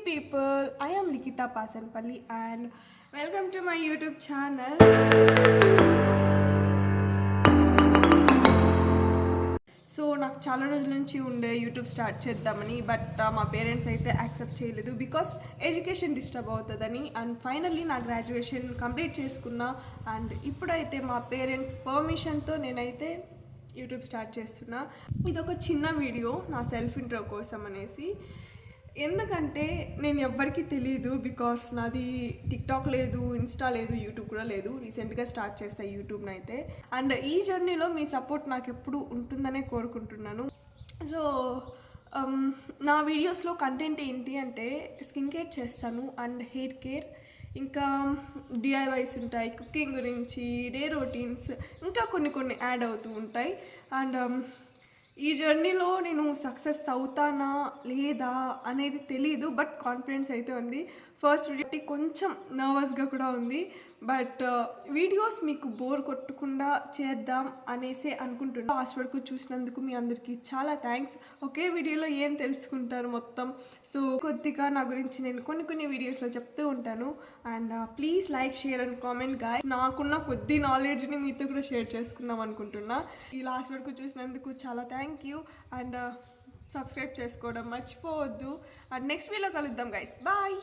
people, I am Likita Pasanpalli and welcome to my YouTube channel. So నాకు చాలా రోజుల నుంచి ఉండే యూట్యూబ్ స్టార్ట్ చేద్దామని బట్ మా పేరెంట్స్ అయితే యాక్సెప్ట్ చేయలేదు బికాస్ ఎడ్యుకేషన్ డిస్టర్బ్ అవుతుందని అండ్ ఫైనల్లీ నా గ్రాడ్యుయేషన్ కంప్లీట్ చేసుకున్నా అండ్ ఇప్పుడైతే మా పేరెంట్స్ పర్మిషన్తో నేనైతే యూట్యూబ్ స్టార్ట్ చేస్తున్నా. ఇది ఒక చిన్న వీడియో నా సెల్ఫ్ ఇంట్రో కోసం అనేసి, ఎందుకంటే నేను ఎవ్వరికీ తెలియదు బికాస్ నాది టిక్టాక్ లేదు, ఇన్స్టా లేదు, యూట్యూబ్ కూడా లేదు. రీసెంట్గా స్టార్ట్ చేస్తాను యూట్యూబ్ని అయితే. అండ్ ఈ జర్నీలో మీ సపోర్ట్ నాకు ఎప్పుడు ఉంటుందనే కోరుకుంటున్నాను. సో నా వీడియోస్లో కంటెంట్ ఏంటి అంటే స్కిన్ కేర్ చేస్తాను అండ్ హెయిర్ కేర్, ఇంకా డిఐవైస్ ఉంటాయి, కుకింగ్ గురించి, డే రొటీన్స్, ఇంకా కొన్ని యాడ్ అవుతూ ఉంటాయి. అండ్ ఈ జర్నీలో నేను సక్సెస్ అవుతానా లేదా అనేది తెలీదు, బట్ కాన్ఫిడెన్స్ అయితే ఉంది. ఫస్ట్ వీడియో కొంచెం నర్వస్గా కూడా ఉంది, బట్ వీడియోస్ మీకు బోర్ కొట్టకుండా చేద్దాం అనేసి అనుకుంటున్నాను. లాస్ట్ వరకు చూసినందుకు మీ అందరికీ చాలా థ్యాంక్స్. ఒకే వీడియోలో ఏం తెలుసుకుంటారు మొత్తం. సో కొద్దిగా నా గురించి నేను కొన్ని వీడియోస్లో చెప్తూ ఉంటాను. And please like, share and comment guys. నాకున్న కొద్ది నాలెడ్జ్ని మీతో కూడా షేర్ చేసుకుందాం అనుకుంటున్నా. ఈ లాస్ట్ వరకు చూసినందుకు చాలా థ్యాంక్ యూ. అండ్ సబ్స్క్రైబ్ చేసుకోవడం మర్చిపోవద్దు. అండ్ నెక్స్ట్ వీడియోలో కలుద్దాం గైస్. బాయ్.